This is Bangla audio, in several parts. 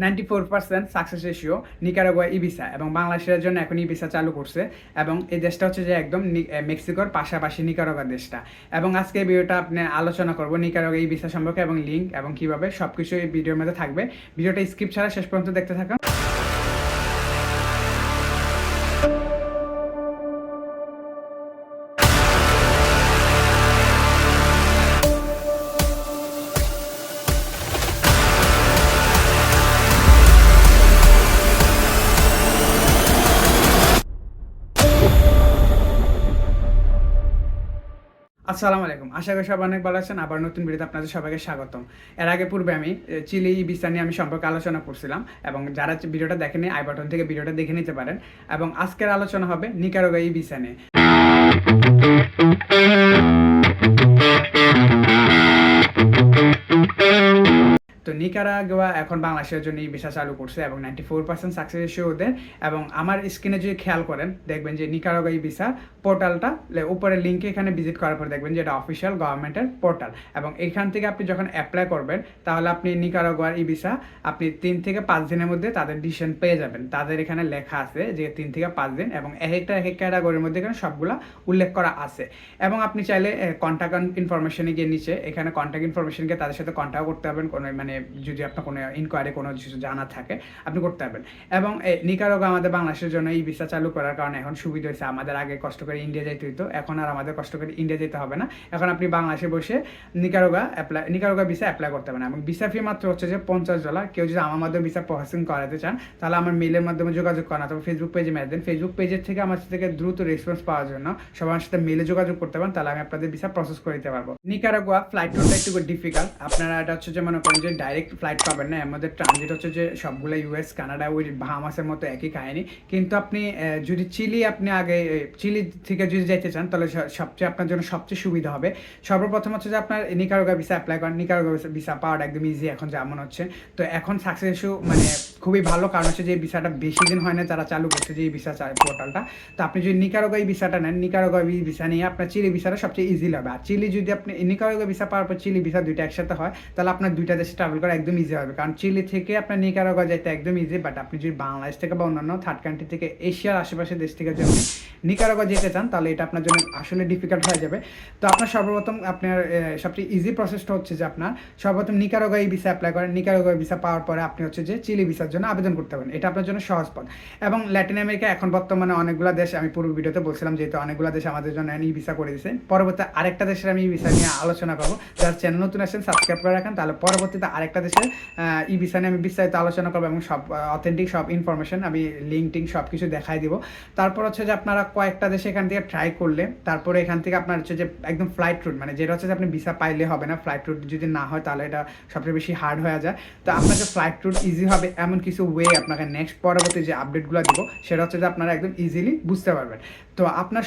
94% সাকসেস রেশিও নিকারাগুয়া ই-ভিসা এবং বাংলাদেশের জন্য এখন ই-ভিসা চালু করছে এবং এই দেশটা হচ্ছে যে একদম মেক্সিকোর পাশাপাশি নিকারাগুয়া দেশটা। এবং আজকে এই ভিডিওটা আপনি আলোচনা করব নিকারাগুয়া ই-ভিসা সম্পর্কে এবং লিঙ্ক এবং কিভাবে সবকিছু এই ভিডিওর মধ্যে থাকবে। ভিডিওটা স্কিপ ছাড়া শেষ পর্যন্ত দেখতে থাকুন। আসসালামু আলাইকুম, আশা করি সবাই অনেক ভালো আছেন। আবার নতুন ভিডিওতে আপনাদের সবাইকে স্বাগতম। এর আগে পূর্বে আমি চিলি ভিসা নিয়ে আমি সম্পর্কে আলোচনা করছিলাম এবং যারা ভিডিওটা দেখেনি আই বাটন থেকে ভিডিওটা দেখে নিতে পারেন। এবং আজকের আলোচনা হবে নিকারাগুয়া ই ভিসা নিয়ে। তো নিকারাগুয়া এখন বাংলাদেশের জন্য ই ভিসা চালু করছে এবং 94% সাকসেস রেশিও ওদের। এবং আমার স্ক্রিনে যদি খেয়াল করেন দেখবেন যে নিকারাগুয়া ই ভিসা পোর্টালটা উপরে লিঙ্কে এখানে ভিজিট করার পর দেখবেন যে এটা অফিসিয়াল গভর্নমেন্টের পোর্টাল এবং এখান থেকে আপনি যখন অ্যাপ্লাই করবেন তাহলে আপনি নিকারাগুয়ার ই ভিসা আপনি 3 থেকে 5 দিনের মধ্যে তাদের ডিসিশন পেয়ে যাবেন। তাদের এখানে লেখা আছে যে 3 থেকে 5 দিন এবং এক একটা ক্যাটাগরির মধ্যে এখানে সবগুলা উল্লেখ করা আছে। এবং আপনি চাইলে কন্ট্যাক্ট ইনফরমেশনে গিয়ে নিচে এখানে কন্ট্যাক্ট ইনফরমেশন গিয়ে তাদের সাথে কন্ট্যাক্ট করতে পারবেন। কোনো যদি আপনার কোনো ইনকোয়ারি কোনো কিছু জানা থাকে আপনি করতে পারবেন। এবং নিকারাগুয়া আমাদের বাংলাদেশের জন্য এই ভিসা চালু করার কারণে এখন সুবিধা হয়েছে। আমাদের আগে কষ্ট করে ইন্ডিয়া যেতে হইতো, এখন আর আমাদের কষ্ট করে ইন্ডিয়া যেতে হবে না। এখন আপনি বাংলাদেশে বসে নিকারাগুয়া ভিসা অ্যাপ্লাই করতে পারেন এবং ভিসা ফি মাত্র হচ্ছে যে $50। কেউ যদি আমার মাধ্যমে ভিসা প্রসেসিং করাতে চান তাহলে আমার মেলের মাধ্যমে যোগাযোগ করেন অথবা ফেসবুক পেজে মেসেজ দেন। ফেসবুক পেজের থেকে আমার থেকে দ্রুত রেসপন্স পাওয়ার জন্য সবার সাথে মেলে যোগাযোগ করতে পারেন, তাহলে আমি আপনাদের ভিসা প্রসেস করে দিতে পারবো। নিকারাগুয়া ফ্লাইট রুটটা একটু ডিফিকাল্ট। আপনারা এটা হচ্ছে যে মনে করেন যে ডাইরেক্ট ফ্লাইট পাবেন না, এর মধ্যে ট্রানজিট হচ্ছে যে সবগুলো ইউএস কানাডা ওই বাহামাসের মতো একই কাহিনী। কিন্তু আপনি যদি আপনি আগে চিলি থেকে যদি যেতে চান তাহলে সবচেয়ে আপনার জন্য সবচেয়ে সুবিধা হবে। সর্বপ্রথম হচ্ছে যে আপনার নিকারাগুয়া ভিসা অ্যাপ্লাই করেন। নিকারাগুয়া ভিসা পাওয়াটা একদম ইজি এখন যেমন হচ্ছে। তো এখন সাকসেস ইস্যু মানে খুবই ভালো, কারণ হচ্ছে যে এই ভিসাটা বেশি দিন হয় না যারা চালু করছে যে এই ভিসা পোর্টালটা। তো আপনি যদি নিকারাগুয়া এই ভিসাটা নেন, নিকারাগুয়া ভিসা নিয়ে আপনার চিলি ভিসাটা সবচেয়ে ইজি হবে। আর চিলি যদি আপনি নিকারাগুয়া ভিসা পাওয়ার পর চিলি ভিসা দুইটা একসাথে হয় তাহলে আপনার দুইটা দেশে ট্রাভেল করা একদম ইজি হবে, কারণ চিলি থেকে আপনার নিকারাগুয়া যেতে একদম ইজি। বাট আপনি যদি বাংলাদেশ থেকে বা অন্যান্য থার্ড কান্ট্রি থেকে এশিয়ার আশেপাশে দেশ থেকে যদি নিকারাগুয়া যেতে চান তাহলে এটা আপনার জন্য আসলে ডিফিকাল্ট হয়ে যাবে। তো আপনার সর্বপ্রথম আপনার সবচেয়ে ইজি প্রসেসটা হচ্ছে যে আপনার সর্বপ্রথম নিকারাগুয়া এই ভিসা অ্যাপ্লাই করেন। নিকারাগুয়া ভিসা পাওয়ার পরে আপনি হচ্ছে যে চিলি ভিসার জন্য আবেদন করতে পারেন। এটা আপনার জন্য সহজ পথ। এবং ল্যাটিন আমেরিকা এখন বর্তমানে অনেকগুলো দেশ, আমি পুরো ভিডিওতে বলছিলাম যেহেতু অনেকগুলো দেশ আমাদের জন্য ই ভিসা করে দিয়েছে। পরবর্তী আরেকটা দেশের আমি ই ভিসা নিয়ে আলোচনা করবো। যারা চ্যানেল নতুন আসেন সাবস্ক্রাইব করে রাখেন, তাহলে পরবর্তীতে আরেকটা দেশের ই ভিসা নিয়ে আমি বিস্তারিত আলোচনা করবো এবং সব অথেন্টিক সব ইনফরমেশন আমি লিঙ্ক টিঙ্ক সব কিছু দেখাই দিব। তারপর হচ্ছে যে আপনারা কয়েকটা দেশে এখান থেকে ট্রাই করলে তারপরে এখান থেকে আপনার হচ্ছে যে একদম ফ্লাইট রুট মানে যেটা হচ্ছে যে আপনি ভিসা পাইলে হবে না, ফ্লাইট রুট যদি না হয় তাহলে এটা সবচেয়ে বেশি হার্ড হয়ে যায়। তো আপনাকে ফ্লাইট রুট ইজি হবে এমন কিছু ওয়ে আপনাকে নেক্সট পরবর্তী যে আপডেটগুলো দিব সেটা হচ্ছে যে আপনারা একদম ইজিলি বুঝতে পারবেন। তো আপনার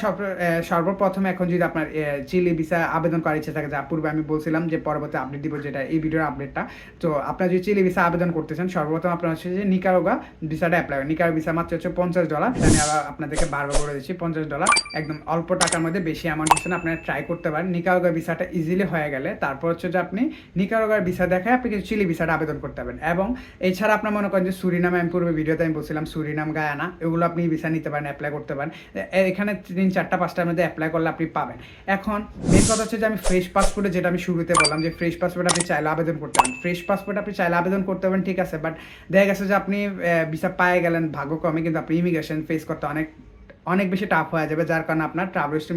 সর্বপ্রথমে এখন যদি আপনার চিলি ভিসা আবেদন করার ইচ্ছে থাকে, যা পূর্বে আমি বলছিলাম যে পরবর্তী আপডেট দিব যেটা এই ভিডিওর আপডেটটা। তো আপনার যদি চিলি ভিসা আবেদন করতে চান সর্বপ্রথম আপনার হচ্ছে যে নিকারাগুয়া ভিসাটা অ্যাপ্লাই করেন। নিকারাগুয়া ভিসা মাত্র হচ্ছে $50। এটা আমি আবার আপনাদেরকে বারবার বলে দিচ্ছি, $50 একদম অল্প টাকার মধ্যে, বেশি অ্যামাউন্ট হচ্ছে না। আপনারা ট্রাই করতে পারেন। নিকারাগুয়া ভিসাটা ইজিলি হয়ে গেলে তারপর হচ্ছে যে আপনি নিকারাগুয়ার ভিসা দেখায় আপনি কিছু চিলি ভিসাটা আবেদন করতে পারেন। এবং এছাড়া আপনার মনে করেন যে সুরিনামে, আমি পূর্বে ভিডিওতে আমি বলছিলাম সুরিনাম, গায়ানা, এগুলো আপনি ভিসা নিতে পারেন, অ্যাপ্লাই করতে পারেন। এখানে 3, 4, 5টার মধ্যে অ্যাপ্লাই করলে আপনি পাবেন। এখন মেন কথা হচ্ছে যে আমি ফ্রেশ পাসপোর্টে, যেটা আমি শুরুতে বললাম যে ফ্রেশ পাসপোর্ট আপনি চাইলে আবেদন করতে পারেন। ফ্রেশ পাসপোর্ট আপনি চাইলে আবেদন করতে পারেন, ঠিক আছে। বাট দেখা গেছে যে আপনি ভিসা পেয়ে গেলেন ভাগ্যক্রমে, কিন্তু আপনি ইমিগ্রেশন ফেস করতে অনেক বেশি টাফ হয়ে যাবে, যার কারণে আপনার ট্রাভেল হিস্ট্রি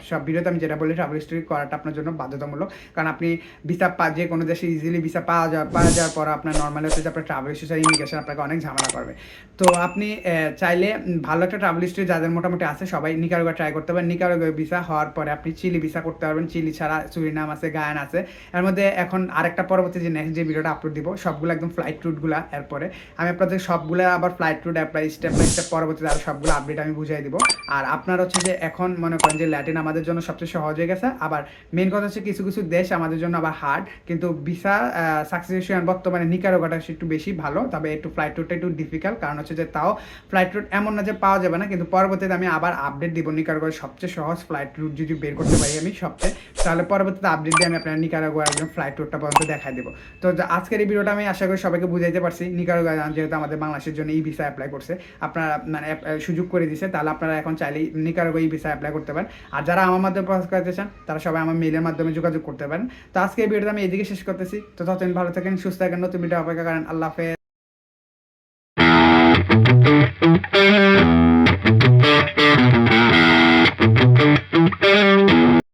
সব ভিডিওতে আমি যেটা বলি ট্রাভেল হিস্ট্রি করাটা আপনার জন্য বাধ্যতামূলক। কারণ আপনি ভিসা যে কোনো দেশে ইজিলি ভিসা পাওয়া যাওয়ার পর আপনার নর্মালি হচ্ছে যে আপনার ট্রাভেল হিস্ট্রি ইমিগ্রেশন আপনাকে অনেক ঝামেলা করবে। তো আপনি চাইলে ভালো একটা ট্রাভেল হিস্ট্রি যাদের মোটামুটি আছে সবাই নিকারাগুয়া ট্রাই করতে পারেন। নিকারাগুয়া ভিসা হওয়ার পরে আপনি চিলি ভিসা করতে পারবেন। চিলি ছাড়া সুরিনাম আছে, গায়ানা আছে। এর মধ্যে এখন আরেকটা পরবর্তী যে নেক্সট যে ভিডিওটা আপলোড দিব সবগুলো একদম ফ্লাইট রুটগুলো, এরপরে আমি আপনাদের সবগুলো আবার flight route apply step by step পরবর্তীতে আরও সবগুলো আপডেট আমি বুঝিয়ে দিব। আর আপনার হচ্ছে যে এখন মনে করেন যে ল্যাটিন আমাদের জন্য সবচেয়ে সহজ হয়ে গেছে, আবার মেন কথা হচ্ছে কিছু কিছু দেশ আমাদের জন্য আবার হার্ড, কিন্তু ভিসা সাকসেসিশন বর্তমানে নিকারাগুয়াটা একটু বেশি ভালো, তবে একটু ফ্লাইট রুটটা একটু ডিফিকাল্ট, কারণ হচ্ছে যে তাও ফ্লাইট রুট এমন না যে পাওয়া যাবে না, কিন্তু পরবর্তীতে আমি আবার আপডেট দিব নিকারাগুয়ার সবচেয়ে সহজ ফ্লাইট রুট যদি বের করতে পারি আমি সবচেয়ে, তাহলে পরবর্তীতে আপডেট দিয়ে আমি আপনার নিকারাগুয়ার একদম ফ্লাইট রুটটা পর্যন্ত দেখাই দেবো। তো আজকের এই ভিডিওটা আমি আশা করি সবাইকে বুঝাইতে পারছি। নিকারাগুয়া যেহেতু আমাদের বাংলাদেশের জন্য ই ভিসা অ্যাপ্লাই করছে, আপনারা মানে সুযোগ করে দিছে, তাহলে আপনারা এখন চাইলেই নিকারাগুয়া ই ভিসা অ্যাপ্লাই করতে পারেন। আর যারা আমার মাধ্যমে প্রসেস করতে চান তারা সবাই আমার মেইলের মাধ্যমে যোগাযোগ করতে পারেন। তো আজকে এই ভিডিওটা আমি এদিকে শেষ করতেছি। তো ততদিন ভালো থাকেন, সুস্থ থাকেন, নতুন ভিডিও অপেক্ষা করেন। আল্লাহ হাফেজ।